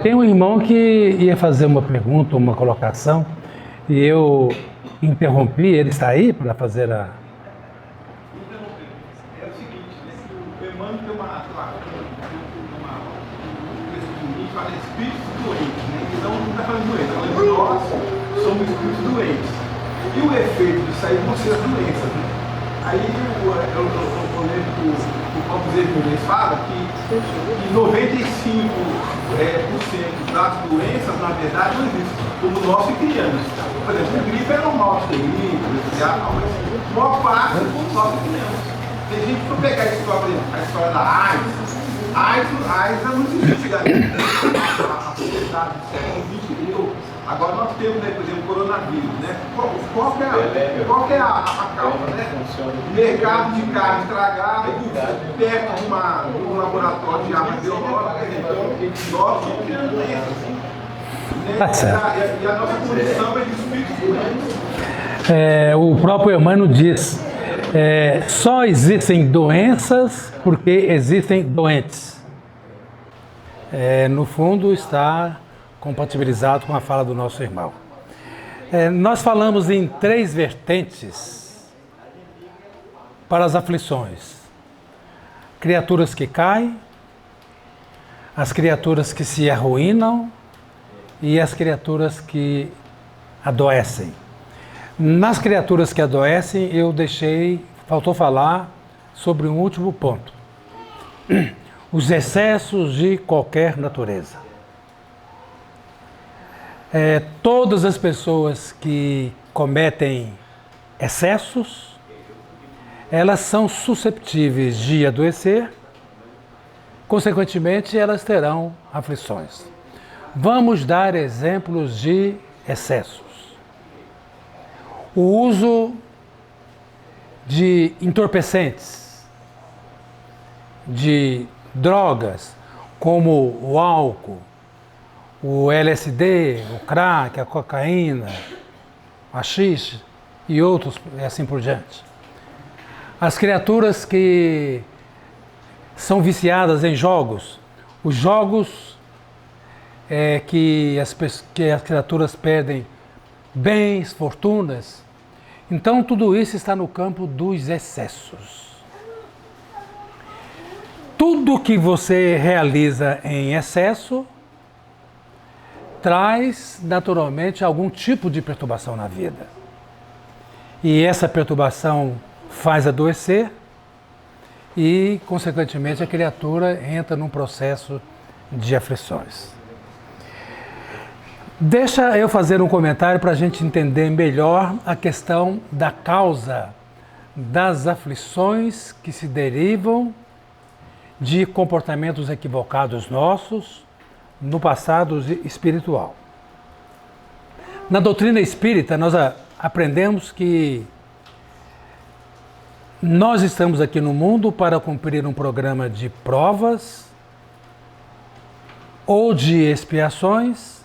Tem um irmão que ia fazer uma pergunta, uma colocação, e eu interrompi. Ele está aí para fazer a. É o seguinte, né? O Emmanuel tem uma fala espíritos doentes, né? Então não está falando doente, está falando nós somos espíritos doentes. E o efeito disso aí vão ser as doenças, né? Aí eu lembro que o próprio Zé Muniz fala que 95% das doenças, na verdade, não existem, como nós que criamos. Por exemplo, a gripe é normal, tem gripe, mas a maior parte como nós que criamos. Se a gente for pegar a história da AIDS não existia antigamente. A sociedade do século XX deu. Agora nós temos, né, por exemplo, o coronavírus, né? Qual que é a causa, né? Mercado de carne estragado, perto de um laboratório de arma biológica, nós estamos criando doenças. E a nossa condição é de espíritos doentes. O próprio Emmanuel diz: só existem doenças porque existem doentes. No fundo, está compatibilizado com a fala do nosso irmão. Nós falamos em 3 vertentes para as aflições: criaturas que caem, as criaturas que se arruinam e as criaturas que adoecem. Nas criaturas que adoecem, faltou falar sobre um último ponto: os excessos de qualquer natureza. Todas as pessoas que cometem excessos, elas são susceptíveis de adoecer, consequentemente, elas terão aflições. Vamos dar exemplos de excessos. O uso de entorpecentes, de drogas, como o álcool, o LSD, o crack, a cocaína, a haxixe e outros, e assim por diante. As criaturas que são viciadas em jogos, os jogos que as criaturas perdem bens, fortunas. Então, tudo isso está no campo dos excessos. Tudo que você realiza em excesso traz, naturalmente, algum tipo de perturbação na vida. E essa perturbação faz adoecer e, consequentemente, a criatura entra num processo de aflições. Deixa eu fazer um comentário para a gente entender melhor a questão da causa das aflições que se derivam de comportamentos equivocados nossos no passado espiritual. Na doutrina espírita, nós aprendemos que nós estamos aqui no mundo para cumprir um programa de provas ou de expiações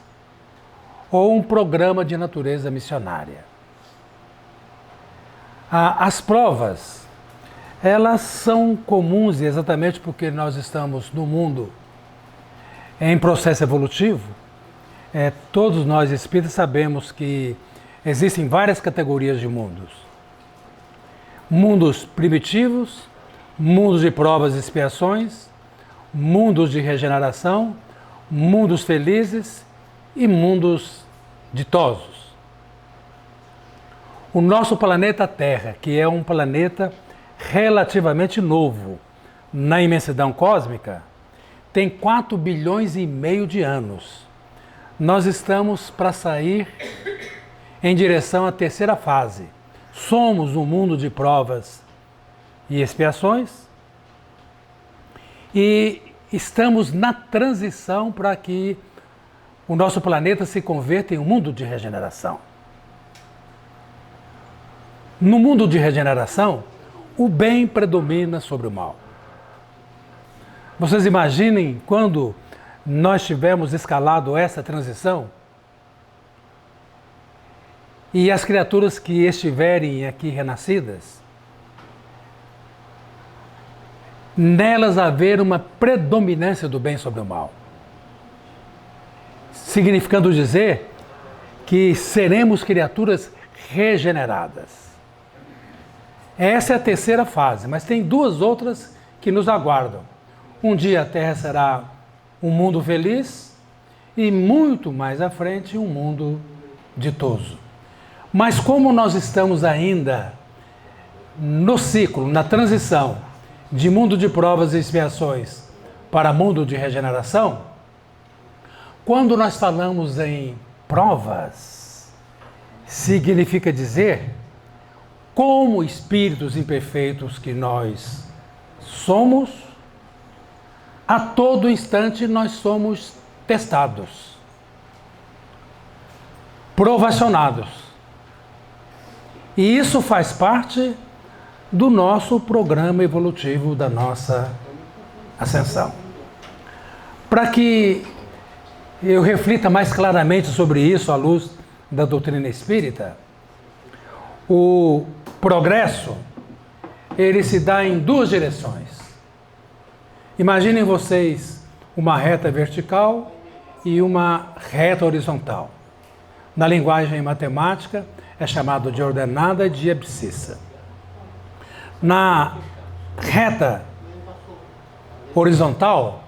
ou um programa de natureza missionária. As provas, elas são comuns exatamente porque nós estamos no mundo em processo evolutivo. Todos nós espíritas sabemos que existem várias categorias de mundos. Mundos primitivos, mundos de provas e expiações, mundos de regeneração, mundos felizes e mundos ditosos. O nosso planeta Terra, que é um planeta relativamente novo na imensidão cósmica, tem 4 bilhões e meio de anos. Nós estamos para sair em direção à 3ª fase. Somos um mundo de provas e expiações e estamos na transição para que o nosso planeta se converta em um mundo de regeneração. No mundo de regeneração, o bem predomina sobre o mal. Vocês imaginem quando nós tivermos escalado essa transição e as criaturas que estiverem aqui renascidas, nelas haver uma predominância do bem sobre o mal. significando dizer que seremos criaturas regeneradas. Essa é a terceira fase, mas tem duas outras que nos aguardam. Um dia a Terra será um mundo feliz e muito mais à frente um mundo ditoso. Mas como nós estamos ainda no ciclo, na transição de mundo de provas e expiações para mundo de regeneração, quando nós falamos em provas, significa dizer, como espíritos imperfeitos que nós somos, a todo instante nós somos testados, provacionados. E isso faz parte do nosso programa evolutivo, da nossa ascensão. Para que eu reflita mais claramente sobre isso à luz da doutrina espírita, o progresso, ele se dá em duas direções. Imaginem vocês uma reta vertical e uma reta horizontal. Na linguagem matemática, é chamado de ordenada de abscissa. Na reta horizontal,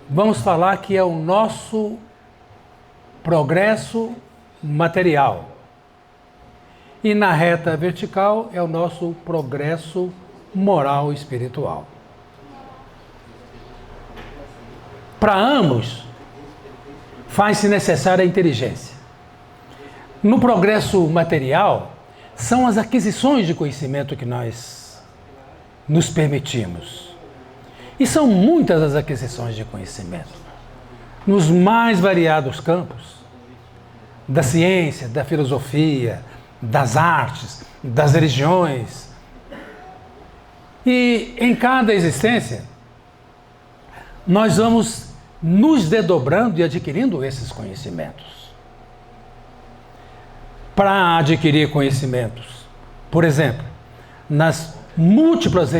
vamos falar que é o nosso progresso material. E na reta vertical é o nosso progresso moral e espiritual. Para ambos, faz-se necessária a inteligência. No progresso material, são as aquisições de conhecimento que nós nos permitimos. E são muitas as aquisições de conhecimento, nos mais variados campos, da ciência, da filosofia, das artes, das religiões. E em cada existência, nós vamos nos desdobrando e adquirindo esses conhecimentos. Para adquirir conhecimentos, por exemplo, nas múltiplas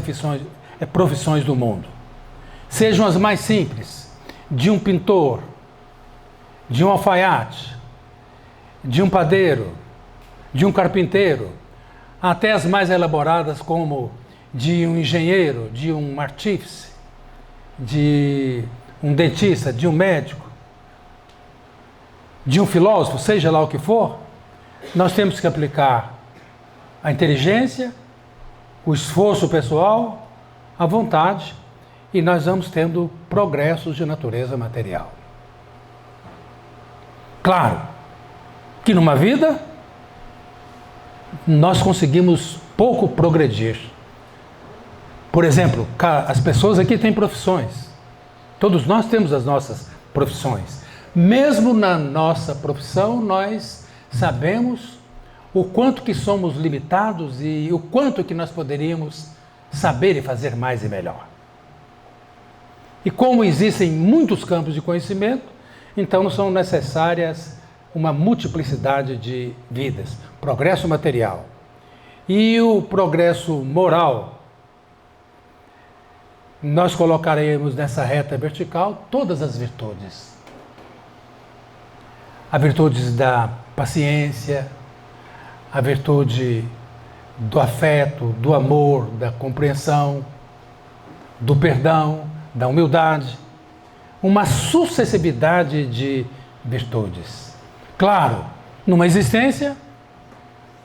profissões do mundo, sejam as mais simples, de um pintor, de um alfaiate, de um padeiro, de um carpinteiro, até as mais elaboradas como de um engenheiro, de um artífice, de um dentista, de um médico, de um filósofo, seja lá o que for, nós temos que aplicar a inteligência, o esforço pessoal, a vontade, e nós vamos tendo progressos de natureza material. Claro que numa vida nós conseguimos pouco progredir. Por exemplo, as pessoas aqui têm profissões. Todos nós temos as nossas profissões. Mesmo na nossa profissão, nós sabemos o quanto que somos limitados e o quanto que nós poderíamos saber e fazer mais e melhor. E como existem muitos campos de conhecimento, então são necessárias uma multiplicidade de vidas, progresso material. E o progresso moral, nós colocaremos nessa reta vertical todas as virtudes. A virtude da paciência, a virtude do afeto, do amor, da compreensão, do perdão, da humildade, uma sucessividade de virtudes. Claro, numa existência,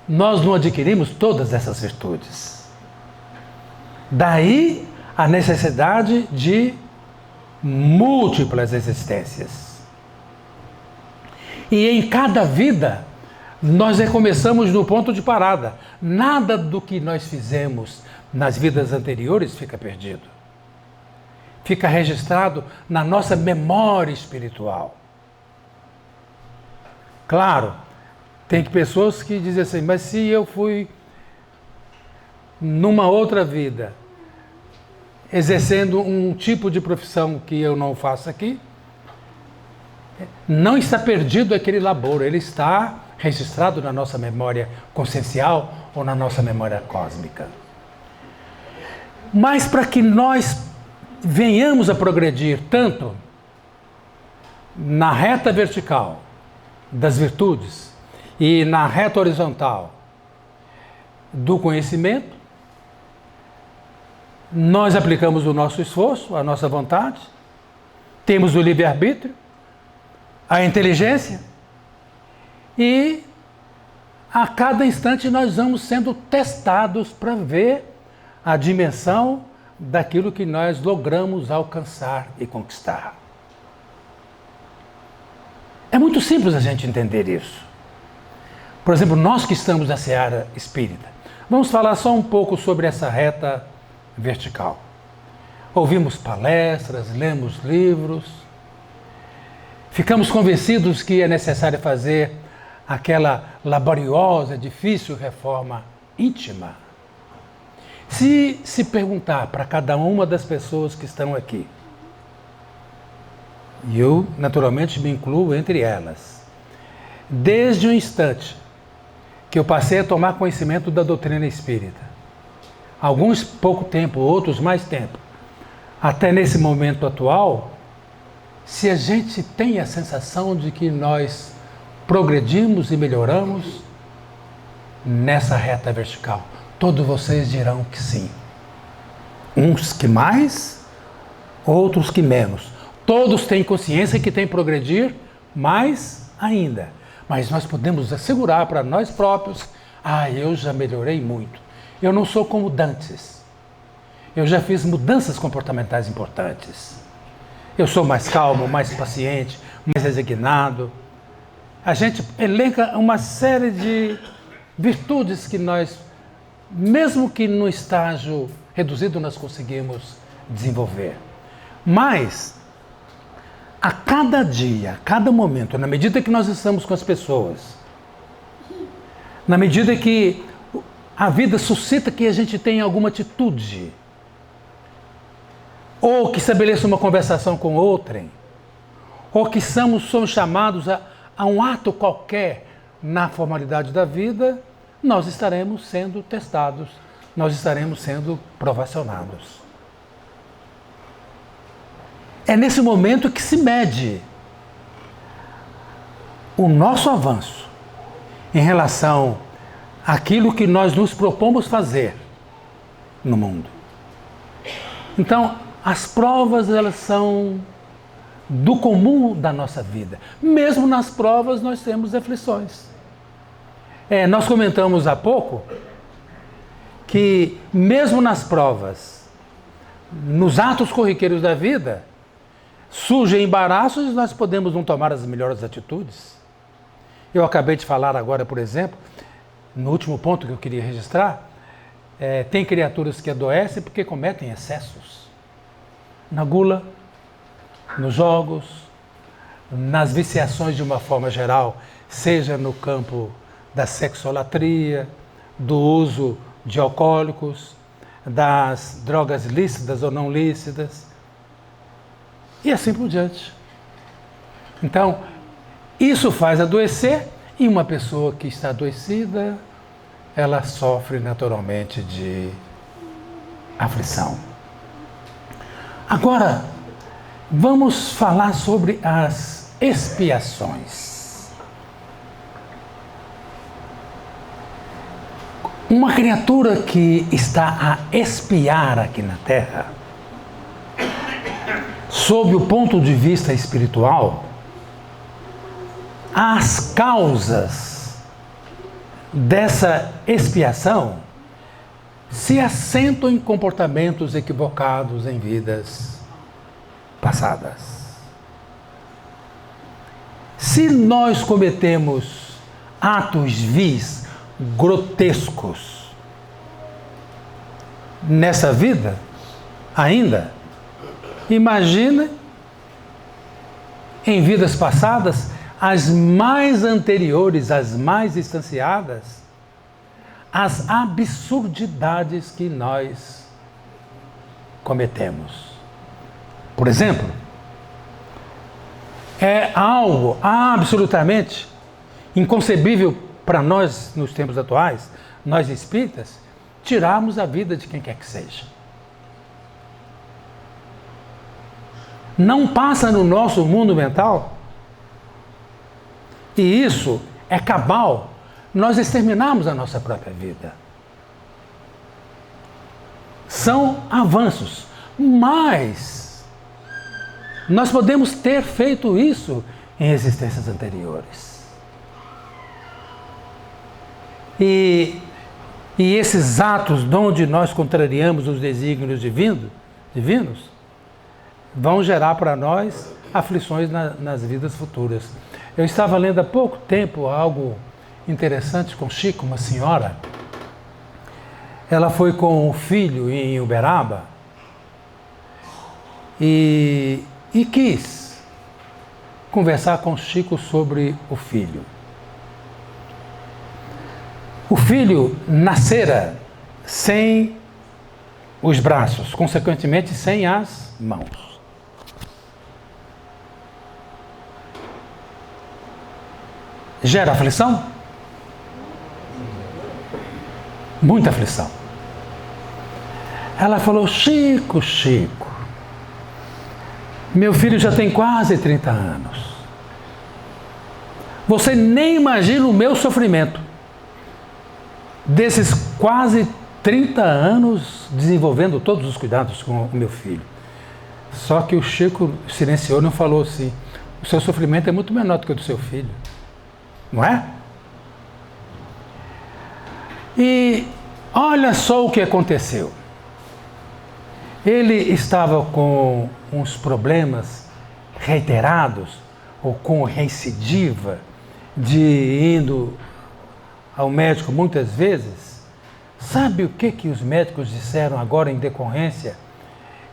nós não adquirimos todas essas virtudes. Daí a necessidade de múltiplas existências. E em cada vida, nós recomeçamos no ponto de parada. Nada do que nós fizemos nas vidas anteriores fica perdido. Fica registrado na nossa memória espiritual. Claro, tem pessoas que dizem assim, mas se eu fui numa outra vida, exercendo um tipo de profissão que eu não faço aqui, não está perdido aquele labor, ele está registrado na nossa memória consciencial ou na nossa memória cósmica. Mas para que nós venhamos a progredir tanto, na reta vertical das virtudes e na reta horizontal do conhecimento, nós aplicamos o nosso esforço, a nossa vontade, temos o livre-arbítrio, a inteligência, e a cada instante nós vamos sendo testados para ver a dimensão daquilo que nós logramos alcançar e conquistar. É muito simples a gente entender isso. Por exemplo, nós que estamos na seara espírita, vamos falar só um pouco sobre essa reta vertical. Ouvimos palestras, lemos livros, ficamos convencidos que é necessário fazer aquela laboriosa, difícil reforma íntima. Se perguntar para cada uma das pessoas que estão aqui, e eu naturalmente me incluo entre elas, desde o instante que eu passei a tomar conhecimento da doutrina espírita, alguns pouco tempo, outros mais tempo, até nesse momento atual, se a gente tem a sensação de que nós progredimos e melhoramos nessa reta vertical, todos vocês dirão que sim. Uns que mais, outros que menos. Todos têm consciência que tem que progredir mais ainda. Mas nós podemos assegurar para nós próprios, eu já melhorei muito. Eu não sou como dantes. Eu já fiz mudanças comportamentais importantes. Eu sou mais calmo, mais paciente, mais resignado. A gente elenca uma série de virtudes que nós, mesmo que no estágio reduzido, nós conseguimos desenvolver. Mas, a cada dia, a cada momento, na medida que nós estamos com as pessoas, na medida que a vida suscita que a gente tenha alguma atitude, ou que estabeleça uma conversação com outrem, ou que somos chamados a um ato qualquer na formalidade da vida, nós estaremos sendo testados, nós estaremos sendo provacionados. É nesse momento que se mede o nosso avanço em relação àquilo que nós nos propomos fazer no mundo. Então, as provas, elas são do comum da nossa vida. Mesmo nas provas, nós temos aflições. Nós comentamos há pouco que, mesmo nas provas, nos atos corriqueiros da vida, surgem embaraços e nós podemos não tomar as melhores atitudes. Eu acabei de falar agora, por exemplo, no último ponto que eu queria registrar, tem criaturas que adoecem porque cometem excessos. Na gula, nos jogos, nas viciações de uma forma geral, seja no campo da sexolatria, do uso de alcoólicos, das drogas lícitas ou não lícitas, e assim por diante. Então, isso faz adoecer, e uma pessoa que está adoecida, ela sofre naturalmente de aflição. Agora, vamos falar sobre as expiações. Uma criatura que está a expiar aqui na Terra, sob o ponto de vista espiritual, as causas dessa expiação se assentam em comportamentos equivocados em vidas passadas. Se nós cometemos atos vis, grotescos, nessa vida, ainda, imagina em vidas passadas, as mais anteriores, as mais distanciadas, as absurdidades que nós cometemos. Por exemplo, é algo absolutamente inconcebível para nós nos tempos atuais, nós espíritas, tirarmos a vida de quem quer que seja. Não passa no nosso mundo mental E isso é cabal nós exterminarmos a nossa própria vida. São avanços, mas nós podemos ter feito isso em existências anteriores. E esses atos onde nós contrariamos os desígnios divinos vão gerar para nós aflições nas vidas futuras. Eu estava lendo há pouco tempo algo interessante com Chico, uma senhora. Ela foi com o filho em Uberaba e quis conversar com Chico sobre o filho. O filho nascera sem os braços, consequentemente sem as mãos. Gera aflição? Muita aflição. Ela falou: Chico, meu filho já tem quase 30 anos. Você nem imagina o meu sofrimento. Desses quase 30 anos desenvolvendo todos os cuidados com o meu filho. Só que o Chico silenciou e não falou assim: o seu sofrimento é muito menor do que o do seu filho. Não é? E olha só o que aconteceu. Ele estava com uns problemas reiterados, ou com recidiva, de indo ao médico muitas vezes. Sabe o que os médicos disseram agora em decorrência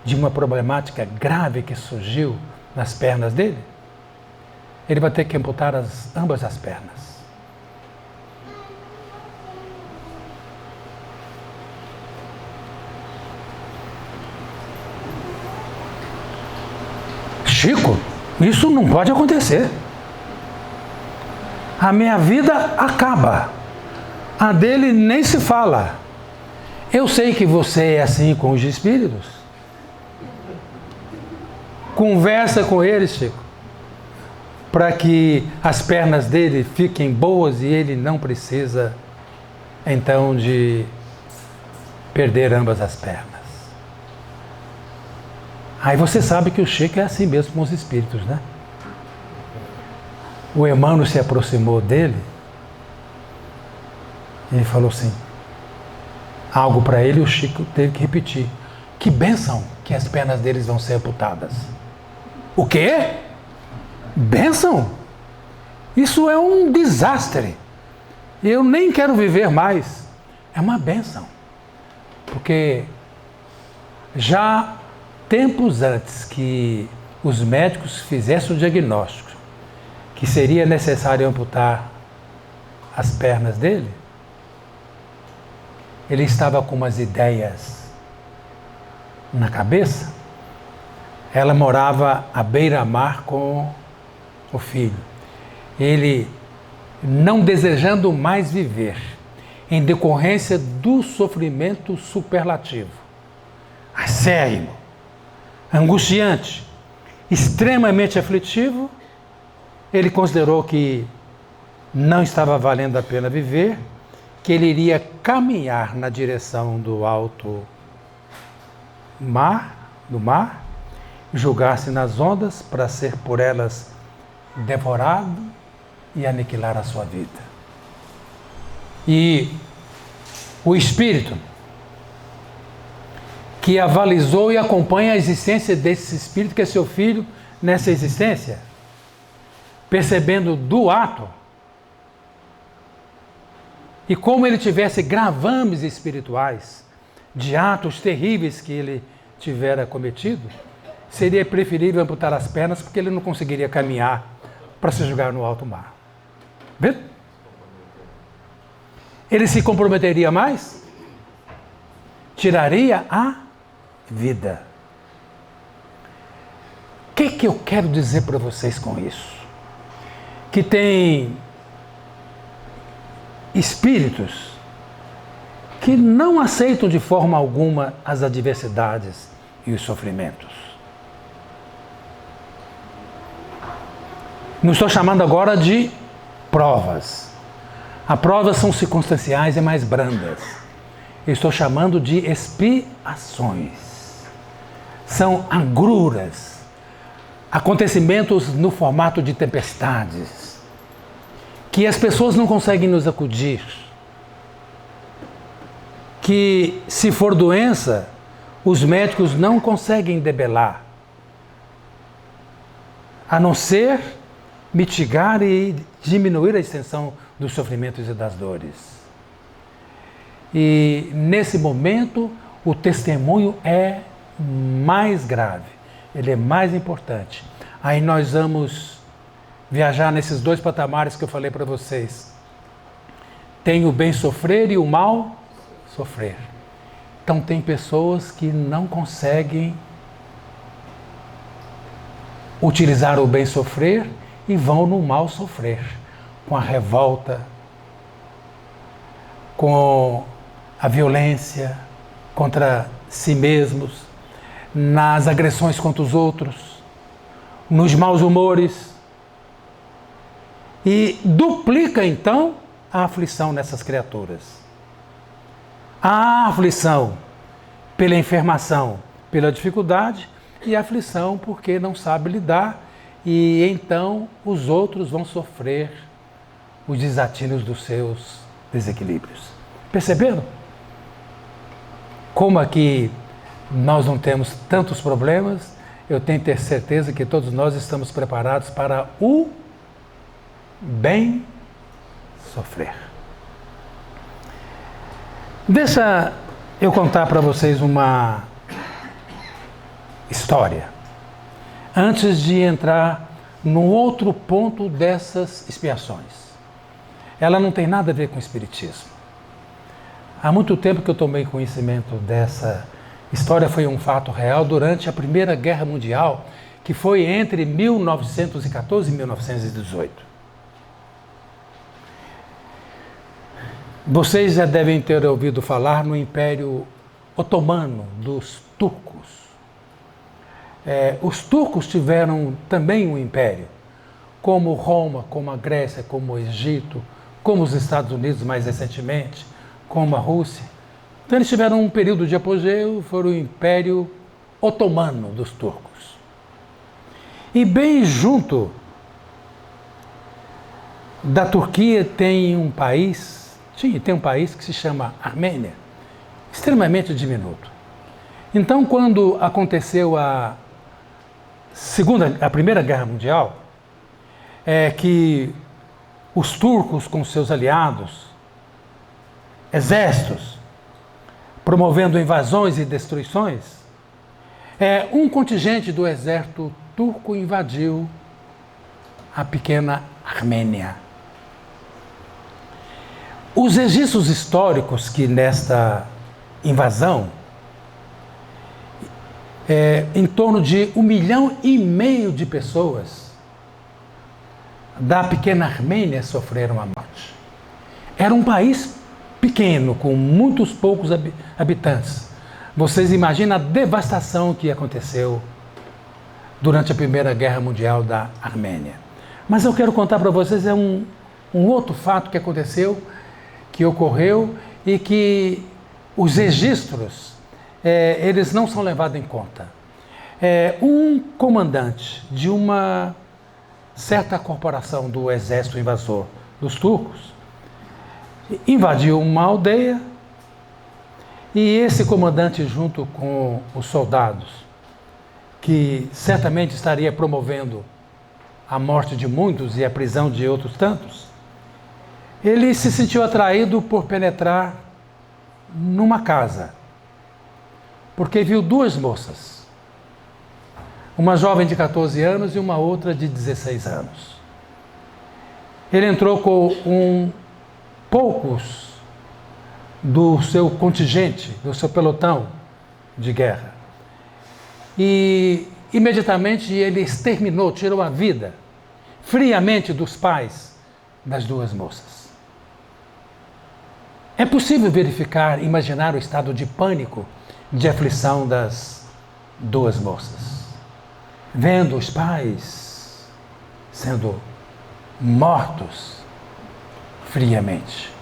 de uma problemática grave que surgiu nas pernas dele? Ele vai ter que amputar ambas as pernas. Chico, isso não pode acontecer. A minha vida acaba. A dele nem se fala. Eu sei que você é assim com os espíritos. Conversa com eles, Chico, para que as pernas dele fiquem boas e ele não precisa, então, de perder ambas as pernas. Aí você sabe que o Chico é assim mesmo com os espíritos, né? O Emmanuel se aproximou dele e falou assim, algo para ele, o Chico teve que repetir: que bênção que as pernas deles vão ser amputadas. O quê? Bênção? Isso é um desastre. Eu nem quero viver mais. É uma bênção. Porque já tempos antes que os médicos fizessem o diagnóstico que seria necessário amputar as pernas dele, ele estava com umas ideias na cabeça. Ela morava à beira-mar com o filho. Ele, não desejando mais viver, em decorrência do sofrimento superlativo, acérrimo, angustiante, extremamente aflitivo, ele considerou que não estava valendo a pena viver, que ele iria caminhar na direção do alto mar, jogar-se nas ondas para ser por elas devorado e aniquilar a sua vida. E o espírito que avalizou e acompanha a existência desse espírito, que é seu filho, nessa existência, percebendo do ato, e como ele tivesse gravames espirituais de atos terríveis que ele tivera cometido, seria preferível amputar as pernas, porque ele não conseguiria caminhar para se jogar no alto mar. Vê? Ele se comprometeria mais? Tiraria a vida. O que eu quero dizer para vocês com isso? Que tem espíritos que não aceitam de forma alguma as adversidades e os sofrimentos. Não estou chamando agora de provas. As provas são circunstanciais e mais brandas. Eu estou chamando de expiações. São agruras, acontecimentos no formato de tempestades, que as pessoas não conseguem nos acudir. Que, se for doença, os médicos não conseguem debelar, a não ser mitigar e diminuir a extensão dos sofrimentos e das dores. E, nesse momento, o testemunho é mais grave, ele é mais importante. Aí nós vamos viajar nesses dois patamares que eu falei para vocês. Tem o bem sofrer e o mal sofrer. Então tem pessoas que não conseguem utilizar o bem sofrer e vão no mal sofrer, com a revolta, com a violência contra si mesmos, nas agressões contra os outros, nos maus humores, e duplica então a aflição nessas criaturas. A aflição pela enfermação, pela dificuldade, e a aflição porque não sabe lidar, e então os outros vão sofrer os desatinos dos seus desequilíbrios. Perceberam? Como aqui nós não temos tantos problemas, eu tenho que ter certeza que todos nós estamos preparados para o bem sofrer. Deixa eu contar para vocês uma história, antes de entrar no outro ponto dessas expiações. Ela não tem nada a ver com o espiritismo. Há muito tempo que eu tomei conhecimento dessa história, foi um fato real durante a Primeira Guerra Mundial, que foi entre 1914 e 1918. Vocês já devem ter ouvido falar no Império Otomano dos turcos. Os turcos tiveram também um império, como Roma, como a Grécia, como o Egito, como os Estados Unidos mais recentemente, como a Rússia. Então eles tiveram um período de apogeu, foram o Império Otomano dos turcos. E bem junto da Turquia tem um país que se chama Armênia, extremamente diminuto. Então, quando aconteceu a Primeira Guerra Mundial, que os turcos com seus aliados, exércitos, promovendo invasões e destruições, um contingente do exército turco invadiu a pequena Armênia. Os registros históricos que nesta invasão, em torno de 1,5 milhão de pessoas da pequena Armênia sofreram a morte. Era um país pequeno, com muitos poucos habitantes. Vocês imaginam a devastação que aconteceu durante a Primeira Guerra Mundial da Armênia. Mas eu quero contar para vocês um outro fato que aconteceu, que ocorreu e que os registros, eles não são levados em conta. Um comandante de uma certa corporação do exército invasor dos turcos invadiu uma aldeia e esse comandante, junto com os soldados, que certamente estaria promovendo a morte de muitos e a prisão de outros tantos, ele se sentiu atraído por penetrar numa casa, porque viu duas moças, uma jovem de 14 anos e uma outra de 16 anos. Ele entrou com poucos do seu contingente, do seu pelotão de guerra, e imediatamente ele exterminou, tirou a vida, friamente, dos pais das duas moças. É possível verificar, imaginar o estado de pânico, de aflição das duas moças, vendo os pais sendo mortos friamente.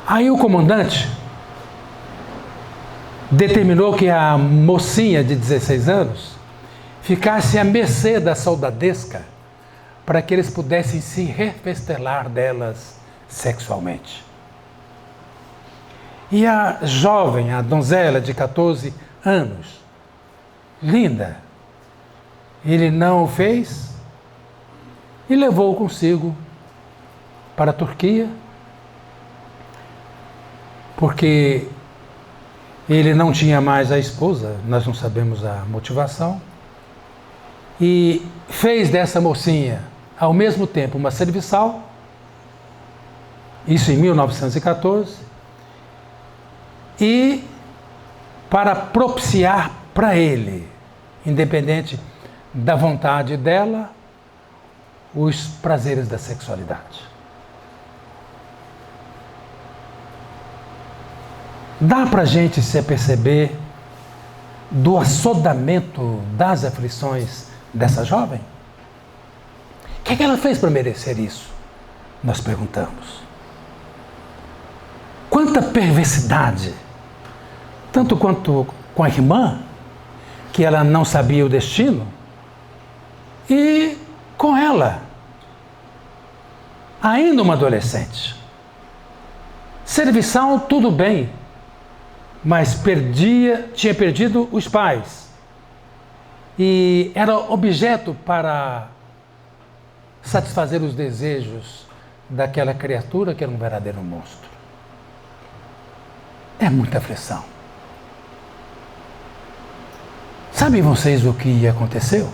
Aí o comandante determinou que a mocinha de 16 anos ficasse à mercê da soldadesca para que eles pudessem se refestelar delas sexualmente. E a jovem, a donzela de 14 anos, linda, ele não o fez e levou consigo para a Turquia, porque ele não tinha mais a esposa, nós não sabemos a motivação, e fez dessa mocinha, ao mesmo tempo, uma serviçal, isso em 1914, e para propiciar para ele, independente da vontade dela, os prazeres da sexualidade. Dá para a gente se aperceber do assodamento das aflições dessa jovem? O que é que ela fez para merecer isso? Nós perguntamos. Quanta perversidade, tanto quanto com a irmã, que ela não sabia o destino, e com ela, ainda uma adolescente. Serviçal, tudo bem, mas tinha perdido os pais e era objeto para satisfazer os desejos daquela criatura que era um verdadeiro monstro. É muita aflição. Sabem vocês o que aconteceu?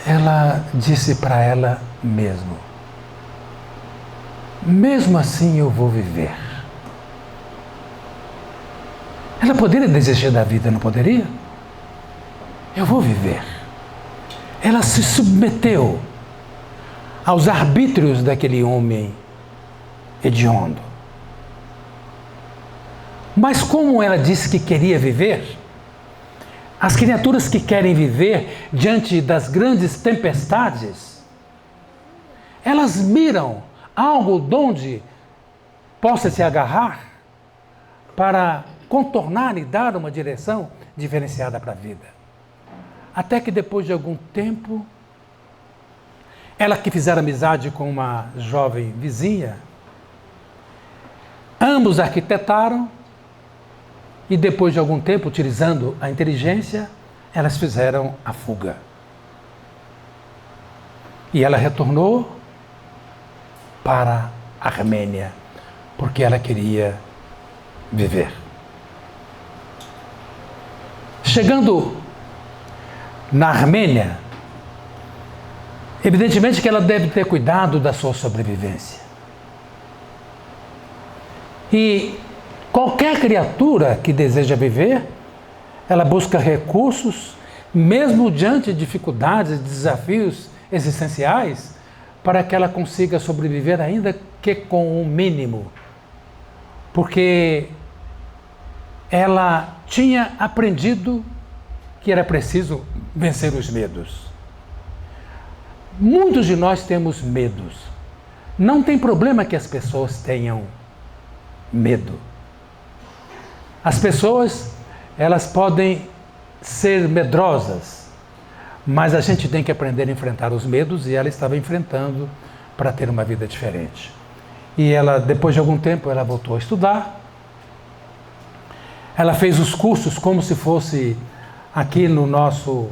Ela disse para ela mesmo assim eu vou viver. Ela poderia desistir da vida, não poderia? Eu vou viver. Ela se submeteu aos arbítrios daquele homem hediondo. Mas como ela disse que queria viver, as criaturas que querem viver diante das grandes tempestades, elas miram algo de onde possa se agarrar para contornar e dar uma direção diferenciada para a vida. Até que depois de algum tempo, ela que fizeram amizade com uma jovem vizinha, ambos arquitetaram e depois de algum tempo, utilizando a inteligência, elas fizeram a fuga. E ela retornou para a Armênia, porque ela queria viver. Chegando na Armênia, evidentemente que ela deve ter cuidado da sua sobrevivência. E qualquer criatura que deseja viver, ela busca recursos, mesmo diante de dificuldades, desafios existenciais, para que ela consiga sobreviver, ainda que com o mínimo. Porque ela tinha aprendido que era preciso vencer os medos. Muitos de nós temos medos. Não tem problema que as pessoas tenham medo. As pessoas, elas podem ser medrosas, mas a gente tem que aprender a enfrentar os medos, e ela estava enfrentando para ter uma vida diferente. E ela, depois de algum tempo, ela voltou a estudar. Ela fez os cursos como se fosse aqui no nosso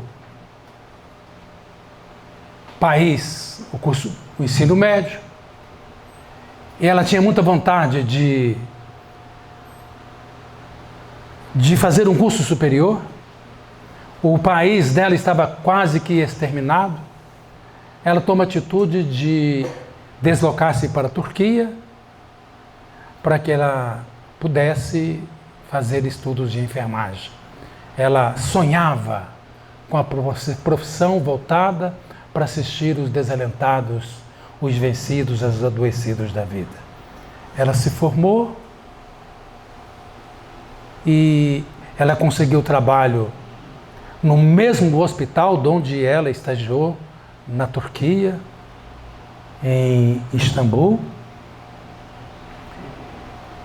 país, o ensino médio. E ela tinha muita vontade de fazer um curso superior. O país dela estava quase que exterminado. Ela toma a atitude de deslocar-se para a Turquia para que ela pudesse fazer estudos de enfermagem. Ela sonhava com a profissão voltada para assistir os desalentados, os vencidos, os adoecidos da vida. Ela se formou e ela conseguiu trabalho no mesmo hospital onde ela estagiou, na Turquia, em Istambul.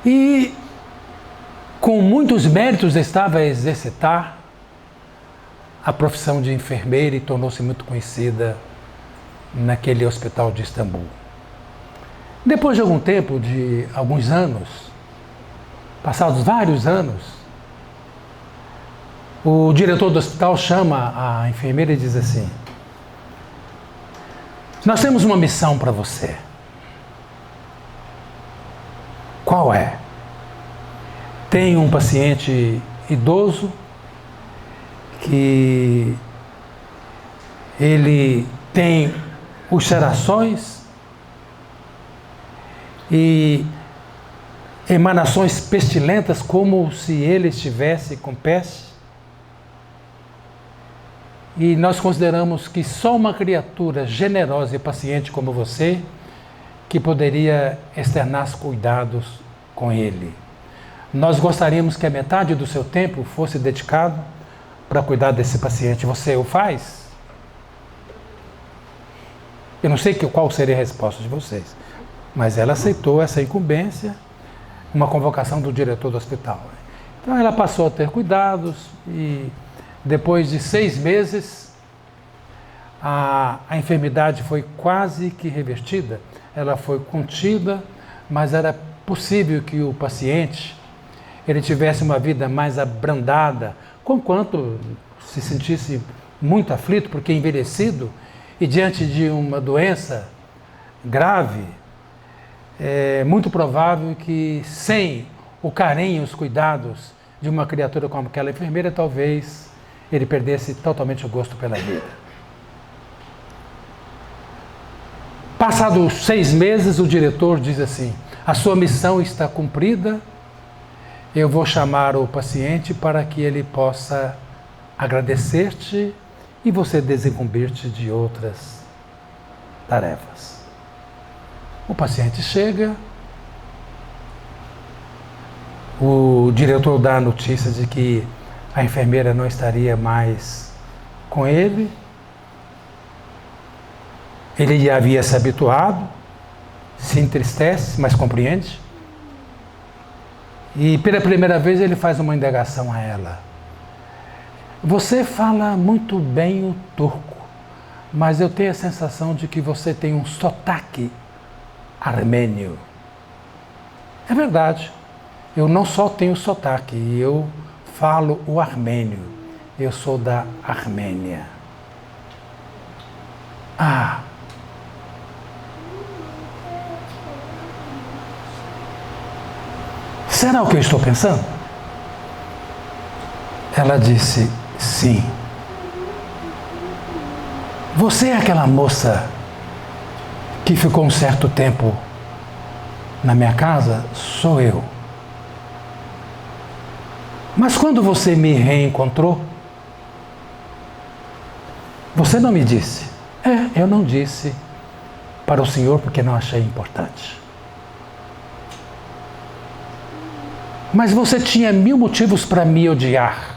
E com muitos méritos estava a exercitar a profissão de enfermeira e tornou-se muito conhecida naquele hospital de Istambul. Depois de algum tempo, de alguns anos, passados vários anos, o diretor do hospital chama a enfermeira e diz assim: nós temos uma missão para você. Qual é? Tem um paciente idoso que ele tem ulcerações e emanações pestilentas como se ele estivesse com peste. E nós consideramos que só uma criatura generosa e paciente como você que poderia externar os cuidados com ele. Nós gostaríamos que a metade do seu tempo fosse dedicado para cuidar desse paciente. Você o faz? Eu não sei qual seria a resposta de vocês, mas ela aceitou essa incumbência, uma convocação do diretor do hospital. Então ela passou a ter cuidados e depois de 6 meses a enfermidade foi quase que revertida, ela foi contida, mas era possível que o paciente ele tivesse uma vida mais abrandada, conquanto se sentisse muito aflito, porque envelhecido e diante de uma doença grave, é muito provável que sem o carinho, os cuidados de uma criatura como aquela enfermeira, talvez ele perdesse totalmente o gosto pela vida. Passados 6 meses, o diretor diz assim: a sua missão está cumprida, eu vou chamar o paciente para que ele possa agradecer-te e você desincumbir-te de outras tarefas. O paciente chega, o diretor dá a notícia de que a enfermeira não estaria mais com ele. Ele já havia se habituado, se entristece, mas compreende. E pela primeira vez ele faz uma indagação a ela. Você fala muito bem o turco, mas eu tenho a sensação de que você tem um sotaque armênio. É verdade, eu não só tenho sotaque, eu falo o armênio, eu sou da Armênia. Ah! Será o que eu estou pensando? Ela disse, sim. Você é aquela moça que ficou um certo tempo na minha casa? Sou eu. Mas quando você me reencontrou, você não me disse. Eu não disse para o senhor porque não achei importante. Mas você tinha 1000 motivos para me odiar.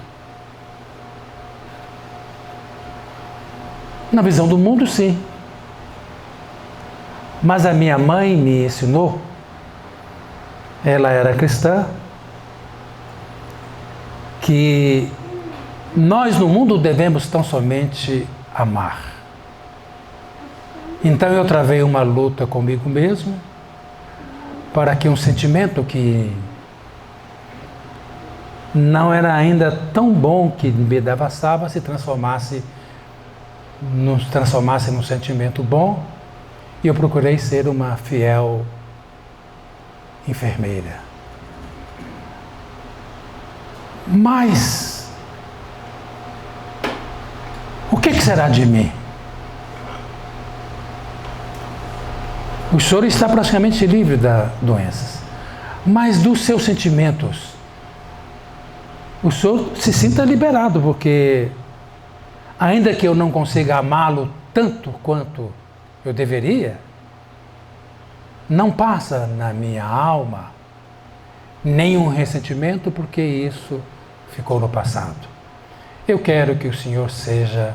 Na visão do mundo, sim. Mas a minha mãe me ensinou, ela era cristã, que nós no mundo devemos tão somente amar. Então eu travei uma luta comigo mesmo para que um sentimento que não era ainda tão bom que me devassava se transformasse num sentimento bom, e eu procurei ser uma fiel enfermeira. Mas o que será de mim? O senhor está praticamente livre das doenças, mas dos seus sentimentos, o senhor se sinta liberado, porque ainda que eu não consiga amá-lo tanto quanto eu deveria, não passa na minha alma nenhum ressentimento, porque isso ficou no passado. Eu quero que o senhor seja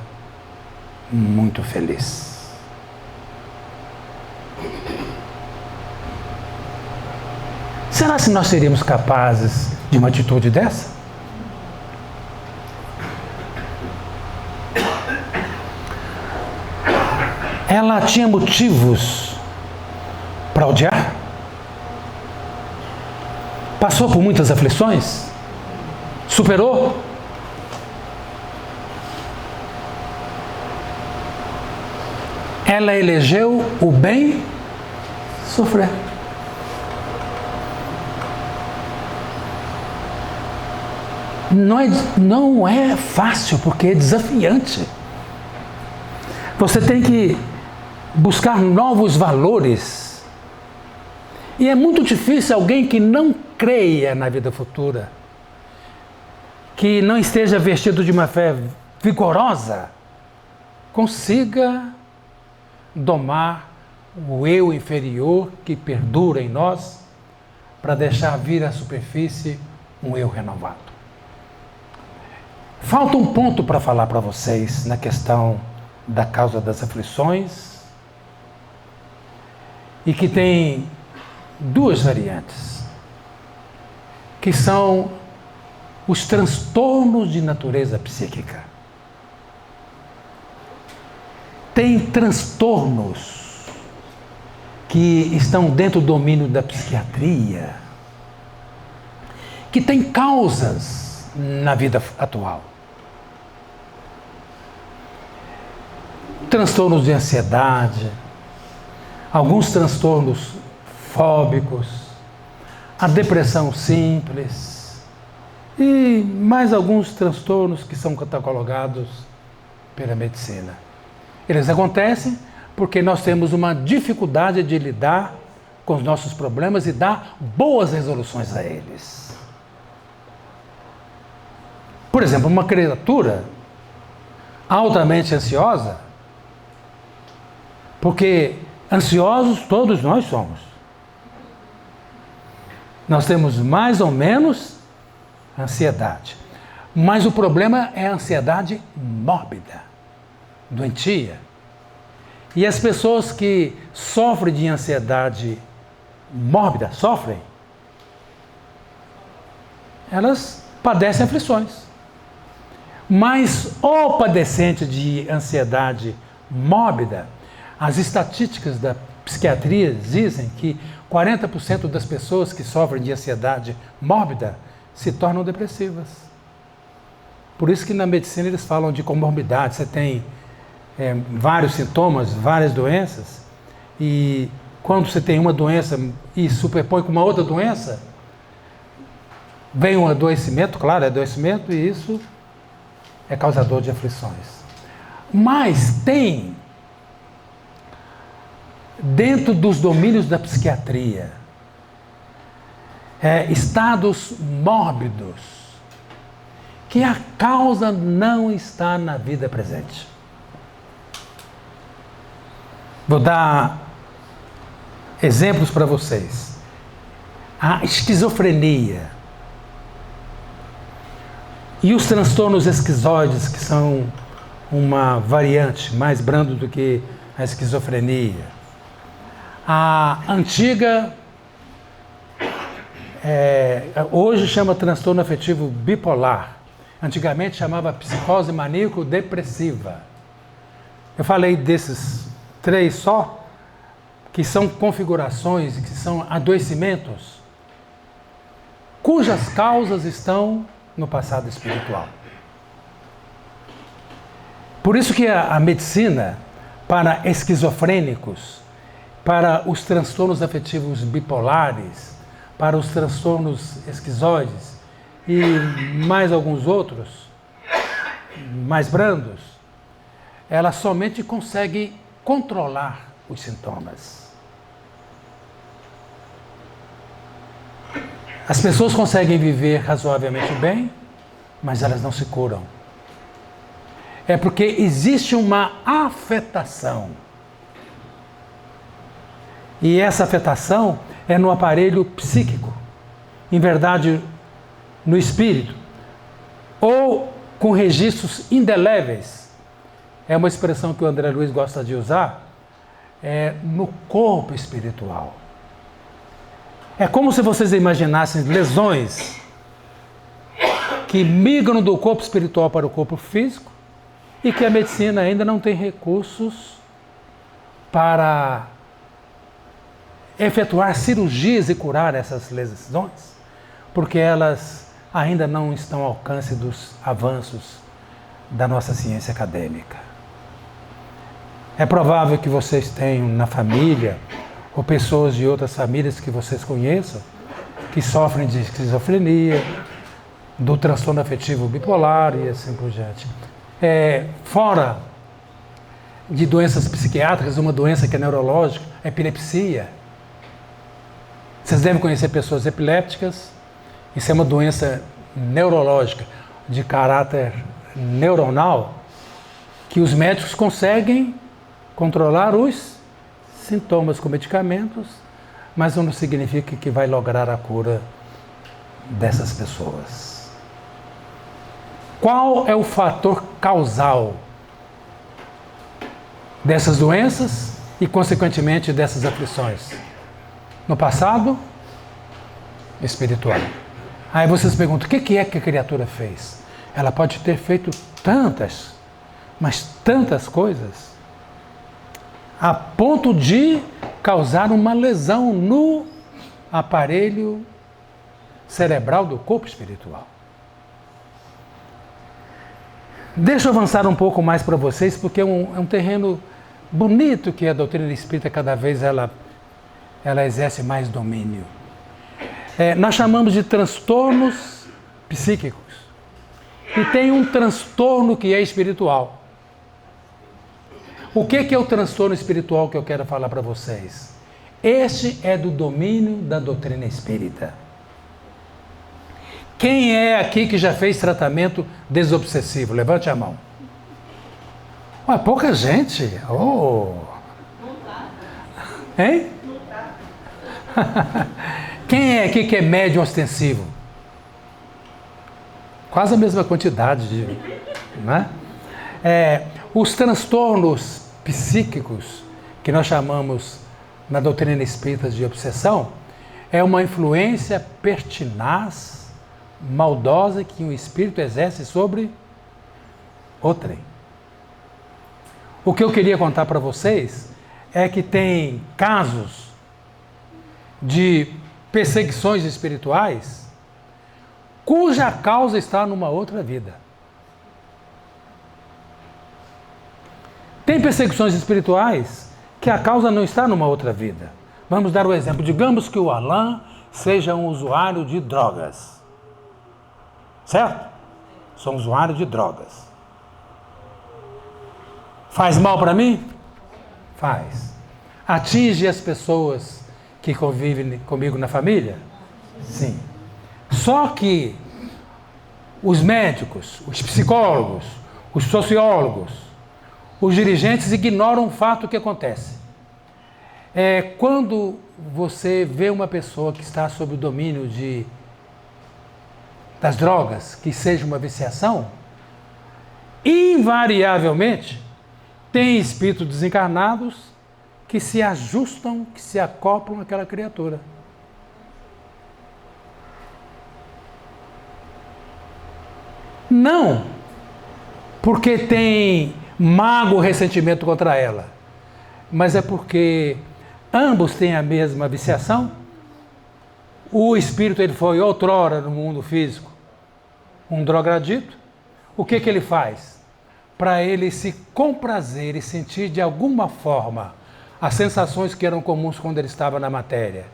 muito feliz. Será que nós seríamos capazes de uma atitude dessa? Ela tinha motivos para odiar? Passou por muitas aflições? Superou? Ela elegeu o bem sofrer. Não é fácil, porque é desafiante. Você tem que buscar novos valores. E é muito difícil alguém que não creia na vida futura, que não esteja vestido de uma fé vigorosa, consiga domar o eu inferior que perdura em nós para deixar vir à superfície um eu renovado. Falta um ponto para falar para vocês na questão da causa das aflições e que tem duas variantes, que são os transtornos de natureza psíquica. Tem transtornos que estão dentro do domínio da psiquiatria, que têm causas na vida atual. Transtornos de ansiedade, alguns transtornos fóbicos, a depressão simples e mais alguns transtornos que são catalogados pela medicina. Eles acontecem porque nós temos uma dificuldade de lidar com os nossos problemas e dar boas resoluções a eles. Por exemplo, uma criatura altamente ansiosa, porque ansiosos todos nós somos. Nós temos mais ou menos ansiedade. Mas o problema é a ansiedade mórbida, doentia. E as pessoas que sofrem de ansiedade mórbida, elas padecem aflições. Mas o padecente de ansiedade mórbida, as estatísticas da psiquiatria dizem que 40% das pessoas que sofrem de ansiedade mórbida se tornam depressivas. Por isso que na medicina eles falam de comorbidade. Você tem vários sintomas, várias doenças, e quando você tem uma doença e superpõe com uma outra doença, vem um adoecimento, claro, é adoecimento, e isso é causador de aflições. Mas tem, dentro dos domínios da psiquiatria, estados mórbidos, que a causa não está na vida presente. Vou dar exemplos para vocês. A esquizofrenia e os transtornos esquizoides, que são uma variante mais branda do que a esquizofrenia. A antiga, hoje chama transtorno afetivo bipolar. Antigamente chamava psicose maníaco-depressiva. Eu falei desses 3 só, que são configurações, que são adoecimentos, cujas causas estão no passado espiritual. Por isso que a medicina, para esquizofrênicos, para os transtornos afetivos bipolares, para os transtornos esquizoides e mais alguns outros, mais brandos, ela somente consegue controlar os sintomas. As pessoas conseguem viver razoavelmente bem, mas elas não se curam. É porque existe uma afetação. E essa afetação é no aparelho psíquico, em verdade, no espírito, ou com registros indeléveis. É uma expressão que o André Luiz gosta de usar, no corpo espiritual. É como se vocês imaginassem lesões que migram do corpo espiritual para o corpo físico e que a medicina ainda não tem recursos para efetuar cirurgias e curar essas lesões, porque elas ainda não estão ao alcance dos avanços da nossa ciência acadêmica. É provável que vocês tenham na família, ou pessoas de outras famílias que vocês conheçam, que sofrem de esquizofrenia, do transtorno afetivo bipolar e assim por diante. Fora de doenças psiquiátricas, uma doença que é neurológica, a epilepsia. Vocês devem conhecer pessoas epilépticas. Isso é uma doença neurológica de caráter neuronal que os médicos conseguem controlar os sintomas com medicamentos, mas não significa que vai lograr a cura dessas pessoas. Qual é o fator causal dessas doenças e, consequentemente, dessas aflições? No passado, espiritual. Aí vocês perguntam, o que é que a criatura fez? Ela pode ter feito tantas, mas tantas coisas, a ponto de causar uma lesão no aparelho cerebral do corpo espiritual. Deixa eu avançar um pouco mais para vocês, porque é um terreno bonito que a doutrina espírita cada vez ela exerce mais domínio. Nós chamamos de transtornos psíquicos. E tem um transtorno que é espiritual. O que é o transtorno espiritual que eu quero falar para vocês? Este é do domínio da doutrina espírita. Quem é aqui que já fez tratamento desobsessivo? Levante a mão. Ué, pouca gente. Oh. Hein? Quem é aqui que é médium ostensivo? Quase a mesma quantidade, né? Os transtornos psíquicos, que nós chamamos na doutrina espírita de obsessão, é uma influência pertinaz, maldosa, que o espírito exerce sobre outrem. O que eu queria contar para vocês é que tem casos de perseguições espirituais cuja causa está numa outra vida. Tem perseguições espirituais que a causa não está numa outra vida. Vamos dar o exemplo. Digamos que o Alain seja um usuário de drogas. Certo? Sou um usuário de drogas. Faz mal para mim? Faz. Atinge as pessoas que convivem comigo na família? Sim. Só que os médicos, os psicólogos, os sociólogos, os dirigentes ignoram o fato que acontece. Quando você vê uma pessoa que está sob o domínio das drogas, que seja uma viciação, invariavelmente tem espíritos desencarnados que se ajustam, que se acoplam àquela criatura. Não porque tem mágoa, ressentimento contra ela, mas é porque ambos têm a mesma viciação. O espírito ele foi outrora no mundo físico um drogadito. O que ele faz? Para ele se comprazer e sentir de alguma forma as sensações que eram comuns quando ele estava na matéria,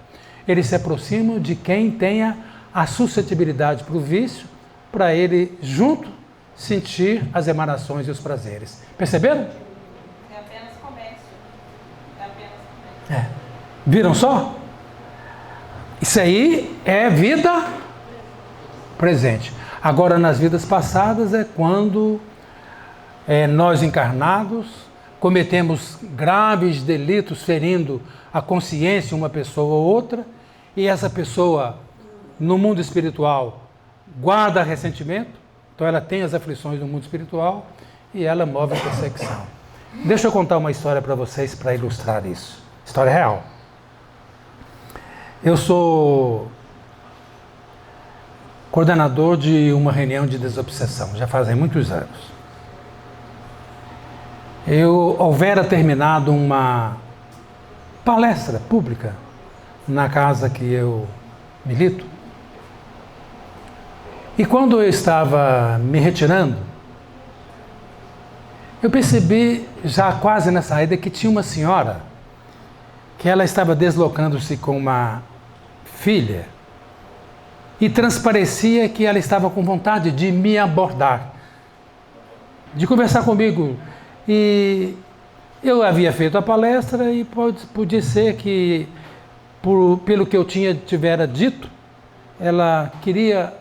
ele se aproxima de quem tenha a suscetibilidade para o vício, para ele junto sentir as emanações e os prazeres. Perceberam? É apenas comércio. Viram só? Isso aí é vida presente. Agora, nas vidas passadas é quando nós encarnados cometemos graves delitos ferindo a consciência de uma pessoa ou outra, e essa pessoa, no mundo espiritual, guarda ressentimento, então ela tem as aflições do mundo espiritual e ela move a perseguição. Deixa eu contar uma história para vocês para ilustrar isso. História real. Eu sou coordenador de uma reunião de desobsessão, já fazem muitos anos. Eu houvera terminado uma palestra pública na casa que eu milito. E quando eu estava me retirando, eu percebi, já quase na saída, que tinha uma senhora que ela estava deslocando-se com uma filha e transparecia que ela estava com vontade de me abordar, de conversar comigo. E eu havia feito a palestra e podia ser que, pelo que eu tivera dito, ela queria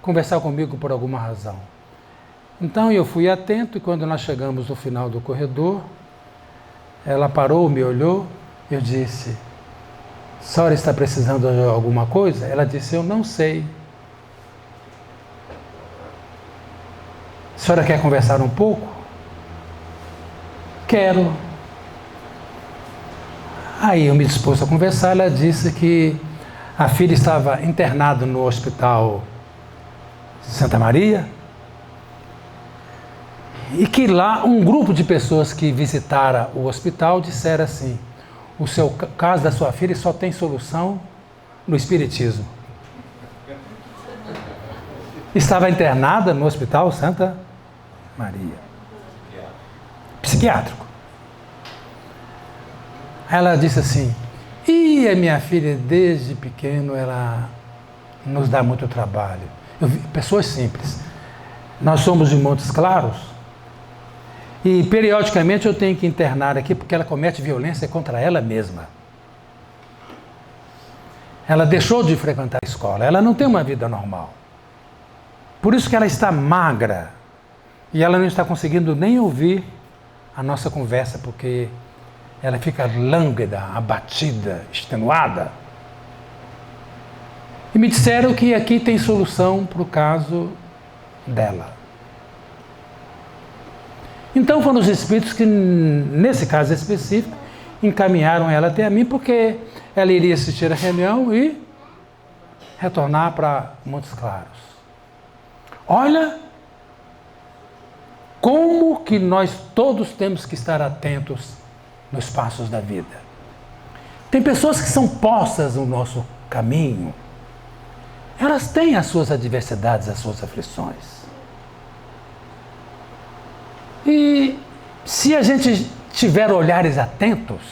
conversar comigo por alguma razão. Então eu fui atento e quando nós chegamos no final do corredor, ela parou, me olhou, eu disse: "A senhora está precisando de alguma coisa?" Ela disse: "Eu não sei. A senhora quer conversar um pouco?" "Quero." Aí eu me dispus a conversar. Ela disse que a filha estava internada no hospital de Santa Maria e que lá um grupo de pessoas que visitara o hospital disseram assim: "O seu caso da sua filha só tem solução no Espiritismo." Estava internada no hospital Santa Maria, psiquiátrico. Ela disse assim: "E a minha filha, desde pequeno, ela nos dá muito trabalho." Pessoas simples. Nós somos de Montes Claros e periodicamente eu tenho que internar aqui porque ela comete violência contra ela mesma. Ela deixou de frequentar a escola, ela não tem uma vida normal. Por isso que ela está magra e ela não está conseguindo nem ouvir a nossa conversa, porque ela fica lânguida, abatida, extenuada. E me disseram que aqui tem solução para o caso dela. Então foram os espíritos que, nesse caso específico, encaminharam ela até a mim, porque ela iria assistir a reunião e retornar para Montes Claros. Olha como que nós todos temos que estar atentos nos passos da vida. Tem pessoas que são postas no nosso caminho. Elas têm as suas adversidades, as suas aflições. E se a gente tiver olhares atentos,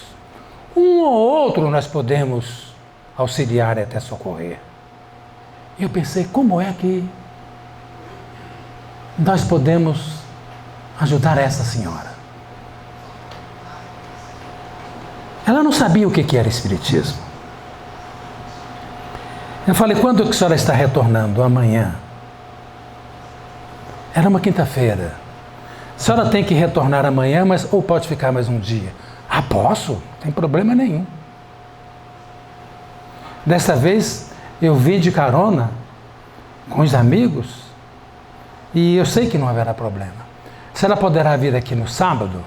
um ou outro nós podemos auxiliar e até socorrer. E eu pensei, como é que nós podemos ajudar essa senhora? Ela não sabia o que era Espiritismo. Eu falei: "Quando que a senhora está retornando?" "Amanhã." Era uma quinta-feira. "A senhora tem que retornar amanhã, mas ou pode ficar mais um dia?" "Ah, posso, não tem problema nenhum." Dessa vez eu vim de carona com os amigos e eu sei que não haverá problema. "Se ela poderá vir aqui no sábado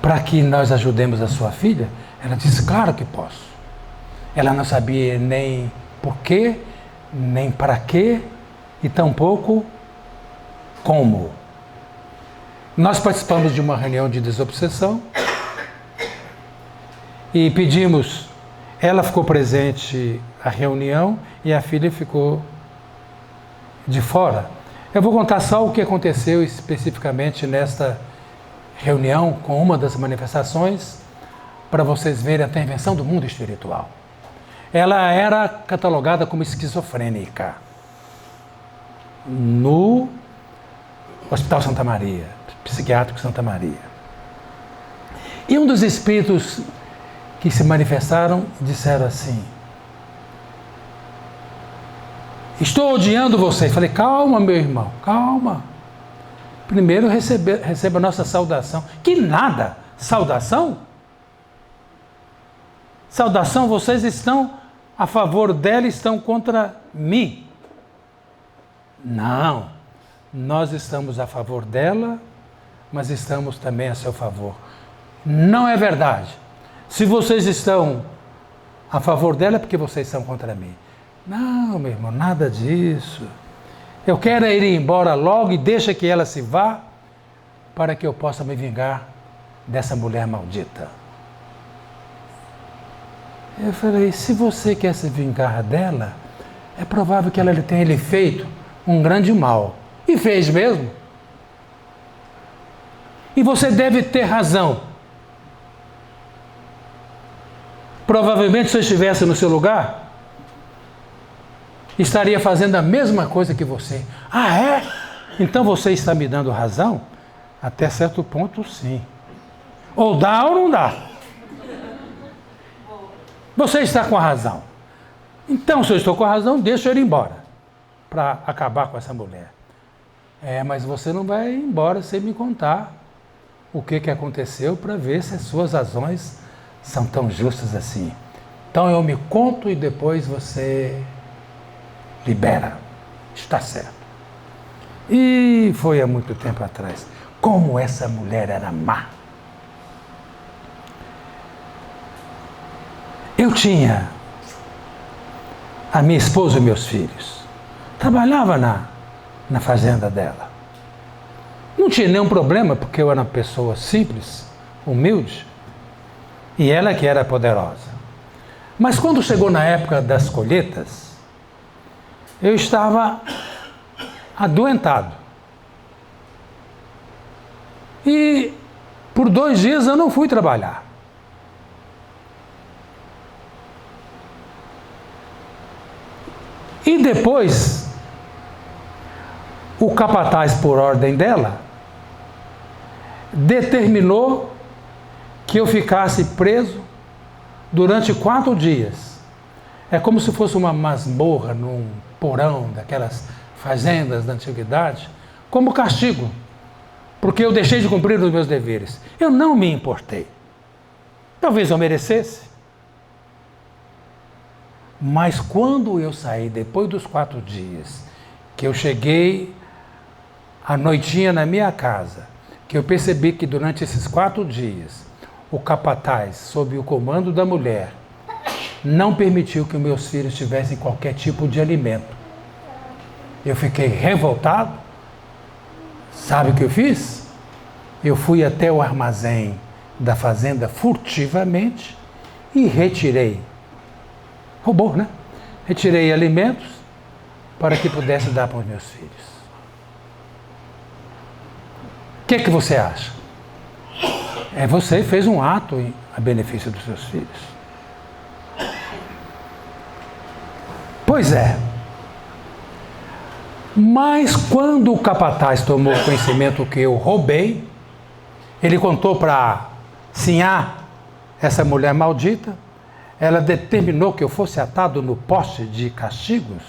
para que nós ajudemos a sua filha?" Ela disse: "Claro que posso." Ela não sabia nem porquê, nem para quê, e tampouco como. Nós participamos de uma reunião de desobsessão e pedimos, ela ficou presente à reunião e a filha ficou de fora. Eu vou contar só o que aconteceu especificamente nesta reunião com uma das manifestações, para vocês verem a intervenção do mundo espiritual. Ela era catalogada como esquizofrênica no Hospital Santa Maria, psiquiátrico Santa Maria. E um dos espíritos que se manifestaram disseram assim: "Estou odiando vocês." Falei: "Calma, meu irmão, calma. Primeiro receba a nossa saudação." "Que nada! Saudação? Saudação, vocês estão a favor dela, estão contra mim." "Não, nós estamos a favor dela, mas estamos também a seu favor." "Não é verdade. Se vocês estão a favor dela é porque vocês são contra mim. Não, meu irmão, nada disso. Eu quero ir embora logo e deixa que ela se vá para que eu possa me vingar dessa mulher maldita. Eu falei, se você quer se vingar dela, é provável que ela tenha lhe feito um grande mal. E fez mesmo. E você deve ter razão. Provavelmente, se eu estivesse no seu lugar, estaria fazendo a mesma coisa que você. Ah, é? Então você está me dando razão? Até certo ponto, sim. Ou dá ou não dá. Você está com a razão. Então, se eu estou com a razão, deixa eu ir embora para acabar com essa mulher. Mas você não vai embora sem me contar o que aconteceu para ver se as suas razões são tão justas assim. Então eu me conto e depois você libera. Está certo. E foi há muito tempo atrás. Como essa mulher era má. Eu tinha a minha esposa e meus filhos. Trabalhava na fazenda dela. Não tinha nenhum problema, porque eu era uma pessoa simples, humilde, e ela que era poderosa. Mas quando chegou na época das colheitas, eu estava adoentado. E por 2 dias eu não fui trabalhar. E depois, o capataz, por ordem dela, determinou que eu ficasse preso durante 4 dias. É como se fosse uma masmorra num porão daquelas fazendas da antiguidade, como castigo, porque eu deixei de cumprir os meus deveres. Eu não me importei. Talvez eu merecesse. Mas quando eu saí, depois dos 4 dias, que eu cheguei à noitinha na minha casa, que eu percebi que durante esses 4 dias, o capataz, sob o comando da mulher, não permitiu que meus filhos tivessem qualquer tipo de alimento. Eu fiquei revoltado. Sabe o que eu fiz? Eu fui até o armazém da fazenda furtivamente e retirei. Roubou, né? Retirei alimentos para que pudesse dar para os meus filhos. O que você acha? Você fez um ato a benefício dos seus filhos. Pois é. Mas quando o capataz tomou conhecimento que eu roubei, ele contou para Sinhá, essa mulher maldita, ela determinou que eu fosse atado no poste de castigos,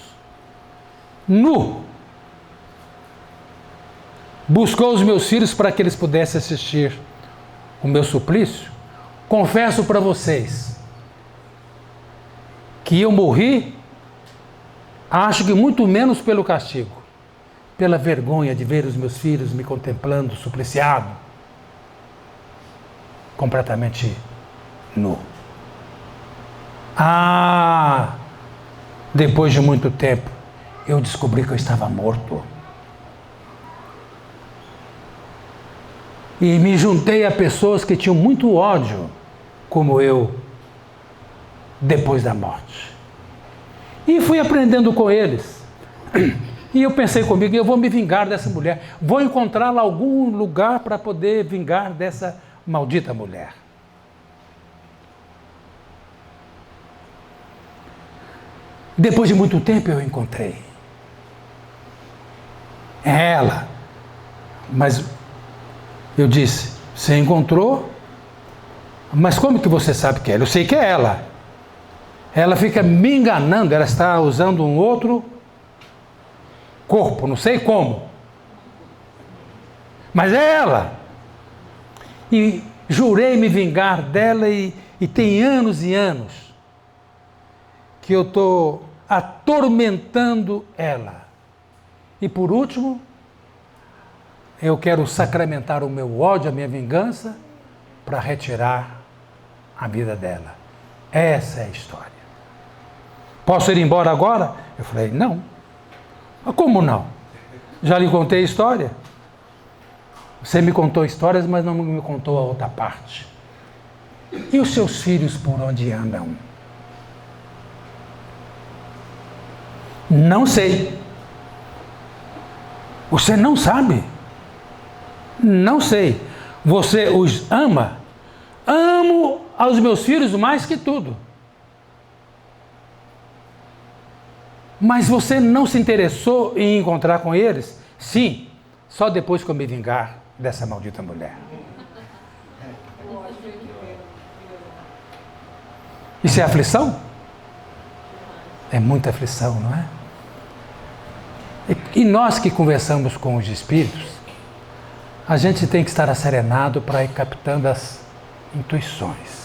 nu. Buscou os meus filhos para que eles pudessem assistir o meu suplício. Confesso para vocês que eu morri, acho que muito menos pelo castigo, pela vergonha de ver os meus filhos me contemplando supliciado, completamente nu. Depois de muito tempo, eu descobri que eu estava morto. E me juntei a pessoas que tinham muito ódio, como eu, depois da morte. E fui aprendendo com eles. E eu pensei comigo, eu vou me vingar dessa mulher. Vou encontrá-la em algum lugar para poder vingar dessa maldita mulher. Depois de muito tempo eu encontrei. É ela. Mas eu disse, você encontrou? Mas como que você sabe que é ela? Eu sei que é ela. Ela fica me enganando, ela está usando um outro corpo, não sei como. Mas é ela. E jurei me vingar dela e tem anos e anos que eu estou atormentando ela. E por último, eu quero sacramentar o meu ódio, a minha vingança, para retirar a vida dela. Essa é a história. Posso ir embora agora? Eu falei, não. Mas como não? Já lhe contei a história. Você me contou histórias, mas não me contou a outra parte. E os seus filhos por onde andam? Não sei. Você não sabe? Não sei. Você os ama? Amo aos meus filhos mais que tudo. Mas você não se interessou em encontrar com eles? Sim, só depois que eu me vingar dessa maldita mulher. Isso é aflição? É muita aflição, não é? E nós que conversamos com os espíritos, a gente tem que estar asserenado para ir captando as intuições.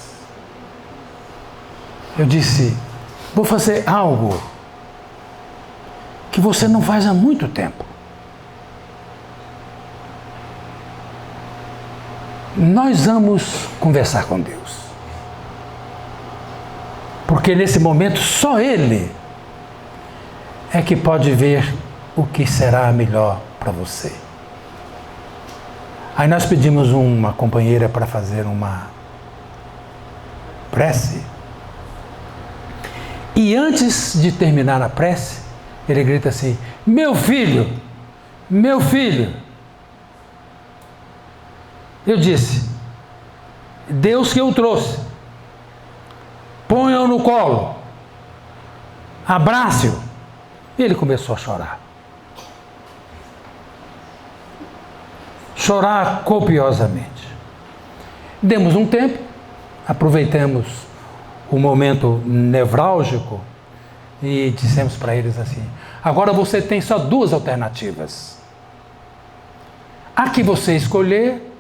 Eu disse, vou fazer algo que você não faz há muito tempo. Nós vamos conversar com Deus. Porque nesse momento só Ele é que pode ver o que será melhor para você. Aí nós pedimos uma companheira para fazer uma prece. E antes de terminar a prece, ele grita assim, meu filho, meu filho. Eu disse, Deus que eu trouxe, ponha-o no colo, abrace-o. Ele começou a chorar. Chorar copiosamente. Demos um tempo, aproveitamos o momento nevrálgico e dissemos para eles assim, agora você tem só duas alternativas. A que você escolher,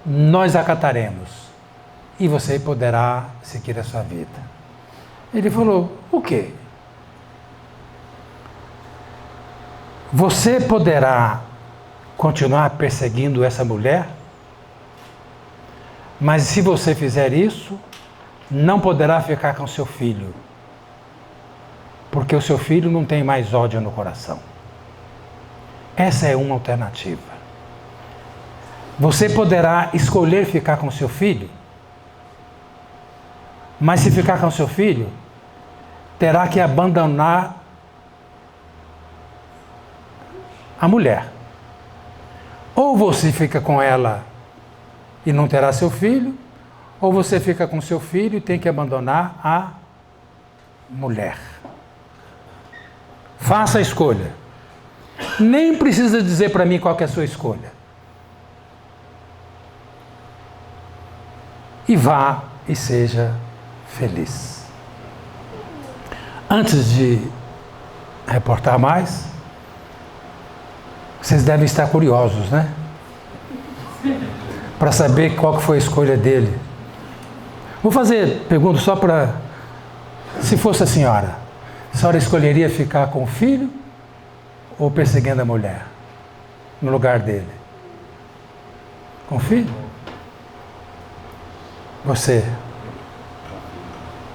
nós acataremos e você poderá seguir a sua vida. Ele falou, o quê? Você poderá continuar perseguindo essa mulher, mas se você fizer isso, não poderá ficar com seu filho, porque o seu filho não tem mais ódio no coração. Essa é uma alternativa. Você poderá escolher ficar com seu filho, mas se ficar com seu filho, terá que abandonar a mulher. Ou você fica com ela e não terá seu filho, ou você fica com seu filho e tem que abandonar a mulher. Faça a escolha. Nem precisa dizer para mim qual que é a sua escolha. E vá e seja feliz. Antes de reportar mais, vocês devem estar curiosos, né? Para saber qual que foi a escolha dele. Vou fazer pergunta só para... Se fosse a senhora escolheria ficar com o filho ou perseguindo a mulher? No lugar dele? Com o filho? Você?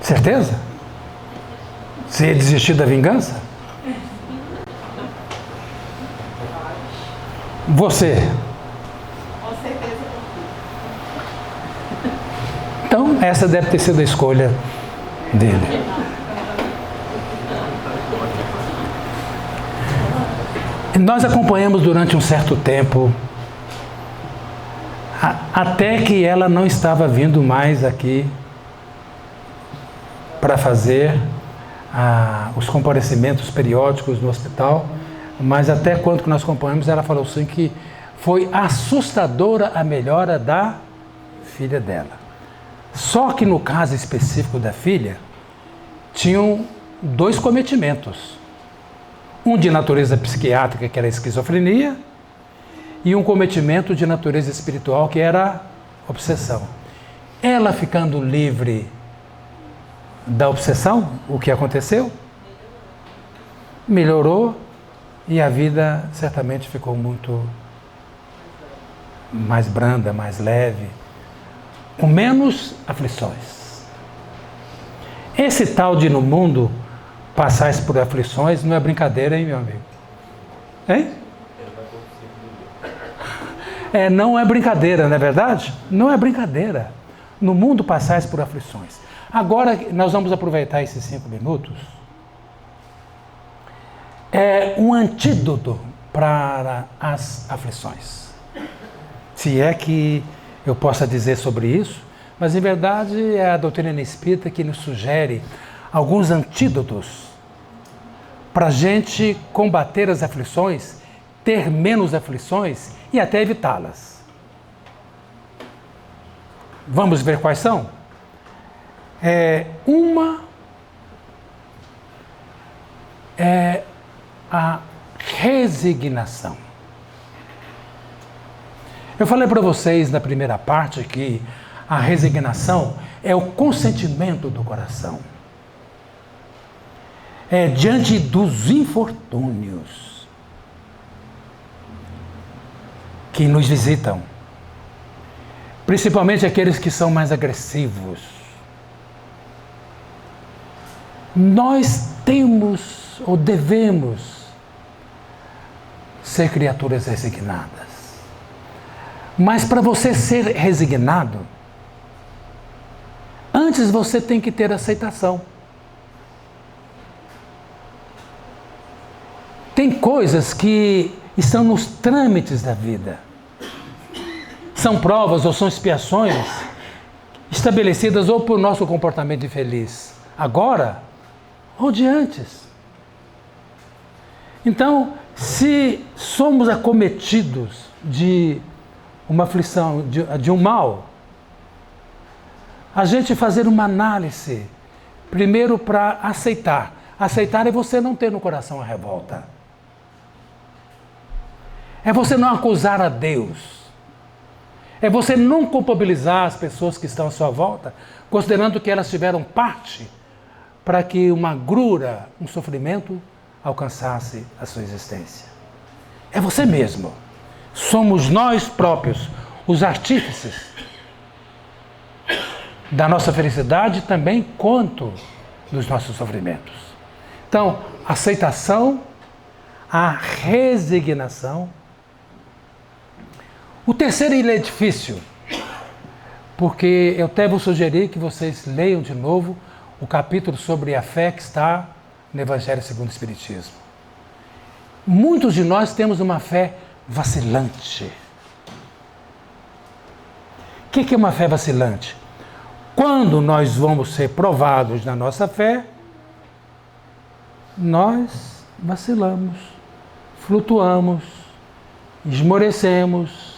Certeza? Você ia desistir da vingança? Você? Com certeza. Então, essa deve ter sido a escolha dele. Nós acompanhamos durante um certo tempo, até que ela não estava vindo mais aqui para fazer os comparecimentos periódicos no hospital, mas até quando que nós acompanhamos, ela falou assim que foi assustadora a melhora da filha dela. Só que no caso específico da filha, tinham dois cometimentos. Um de natureza psiquiátrica, que era a esquizofrenia, e um cometimento de natureza espiritual, que era a obsessão. Ela ficando livre da obsessão, o que aconteceu? Melhorou e a vida certamente ficou muito mais branda, mais leve, com menos aflições. Esse tal de no mundo passais por aflições não é brincadeira, hein, meu amigo? Hein? Não é brincadeira, não é verdade? Não é brincadeira. No mundo passais por aflições. Agora nós vamos aproveitar esses 5 minutos. É um antídoto para as aflições. Se é que eu possa dizer sobre isso, mas em verdade é a doutrina espírita que nos sugere alguns antídotos para a gente combater as aflições, ter menos aflições e até evitá-las. Vamos ver quais são? Uma é a resignação. Eu falei para vocês na primeira parte que a resignação é o consentimento do coração. Diante dos infortúnios que nos visitam, principalmente aqueles que são mais agressivos. Nós temos ou devemos ser criaturas resignadas. Mas para você ser resignado, antes você tem que ter aceitação. Tem coisas que estão nos trâmites da vida. São provas ou são expiações estabelecidas ou por nosso comportamento infeliz, agora ou de antes. Então, se somos acometidos de uma aflição, de um mal, a gente fazer uma análise, primeiro para aceitar. Aceitar é você não ter no coração a revolta. É você não acusar a Deus. É você não culpabilizar as pessoas que estão à sua volta, considerando que elas tiveram parte para que uma agrura, um sofrimento, alcançasse a sua existência. É você mesmo. Somos nós próprios, os artífices da nossa felicidade também quanto dos nossos sofrimentos. Então, aceitação, a resignação. O terceiro ele é difícil, porque eu até vou sugerir que vocês leiam de novo o capítulo sobre a fé que está no Evangelho segundo o Espiritismo. Muitos de nós temos uma fé vacilante. O que é uma fé vacilante? Quando nós vamos ser provados na nossa fé, nós vacilamos, flutuamos, esmorecemos.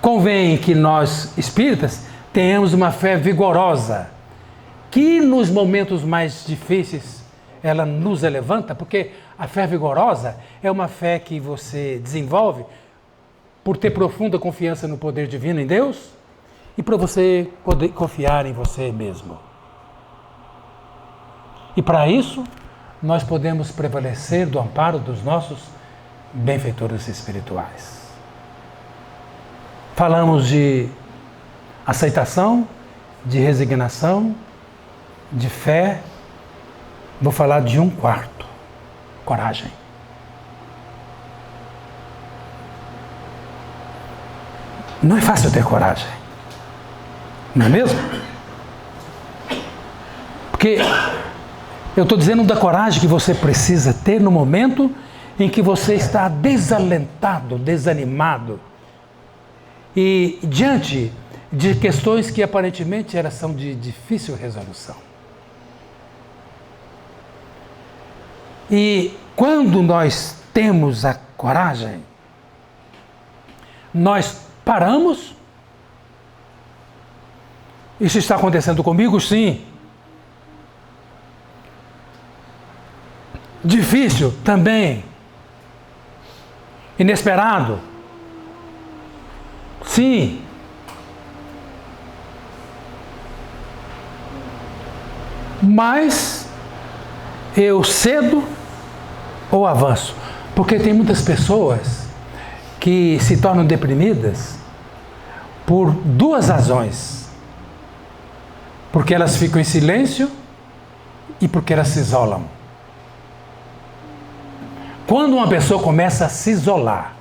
Convém que nós, espíritas, tenhamos uma fé vigorosa, que nos momentos mais difíceis ela nos levanta, porque a fé vigorosa é uma fé que você desenvolve por ter profunda confiança no poder divino em Deus e para você poder confiar em você mesmo. E para isso, nós podemos prevalecer do amparo dos nossos benfeitores espirituais. Falamos de aceitação, de resignação, de fé. Vou falar de um quarto: coragem. Não é fácil ter coragem, não é mesmo? Porque eu estou dizendo da coragem que você precisa ter no momento em que você está desalentado, desanimado, e diante de questões que aparentemente elas são de difícil resolução. E quando nós temos a coragem, nós paramos. Isso está acontecendo comigo? Sim. Difícil? Também. Inesperado? Sim. Mas eu cedo ou avanço? Porque tem muitas pessoas que se tornam deprimidas por duas razões. Porque elas ficam em silêncio e porque elas se isolam. Quando uma pessoa começa a se isolar,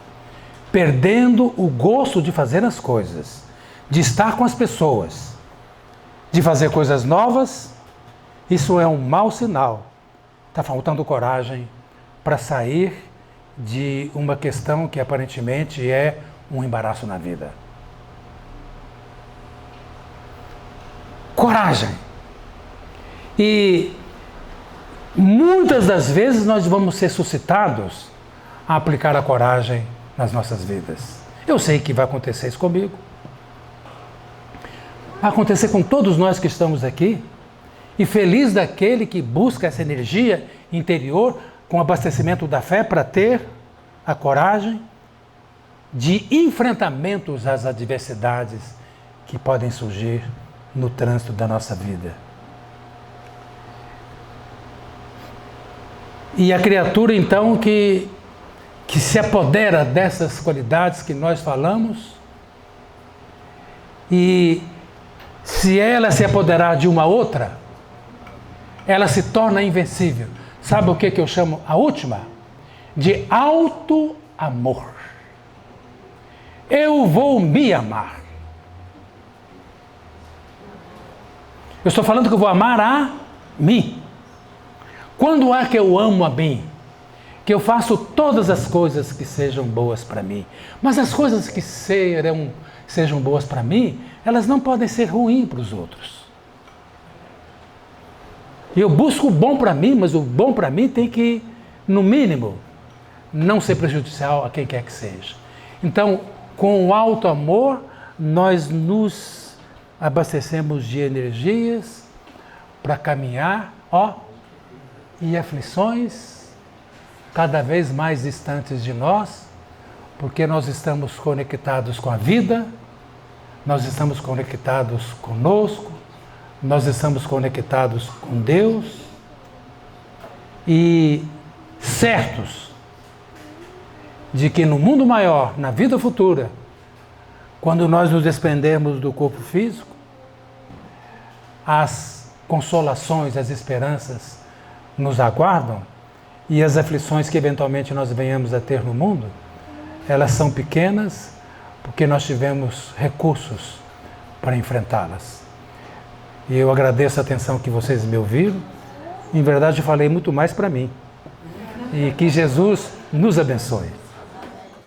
perdendo o gosto de fazer as coisas, de estar com as pessoas, de fazer coisas novas, isso é um mau sinal. Está faltando coragem para sair de uma questão que aparentemente é um embaraço na vida. Coragem. E muitas das vezes nós vamos ser suscitados a aplicar a coragem nas nossas vidas. Eu sei que vai acontecer isso comigo. Vai acontecer com todos nós que estamos aqui. E feliz daquele que busca essa energia interior com abastecimento da fé para ter a coragem de enfrentamentos às adversidades que podem surgir no trânsito da nossa vida. E a criatura, então, que se apodera dessas qualidades que nós falamos, e se ela se apoderar de uma outra, ela se torna invencível. Sabe o que eu chamo a última? De auto-amor. Eu vou me amar. Eu estou falando que eu vou amar a mim. Quando é que eu amo a mim? Que eu faço todas as coisas que sejam boas para mim. Mas as coisas que sejam boas para mim, elas não podem ser ruins para os outros. Eu busco o bom para mim, mas o bom para mim tem que, no mínimo, não ser prejudicial a quem quer que seja. Então, com o alto amor, nós nos abastecemos de energias para caminhar, e aflições cada vez mais distantes de nós, porque nós estamos conectados com a vida, nós estamos conectados conosco, nós estamos conectados com Deus e certos de que no mundo maior, na vida futura, quando nós nos desprendermos do corpo físico, as consolações, as esperanças nos aguardam e as aflições que eventualmente nós venhamos a ter no mundo, elas são pequenas porque nós tivemos recursos para enfrentá-las. E eu agradeço a atenção que vocês me ouviram. Em verdade, eu falei muito mais para mim. E que Jesus nos abençoe.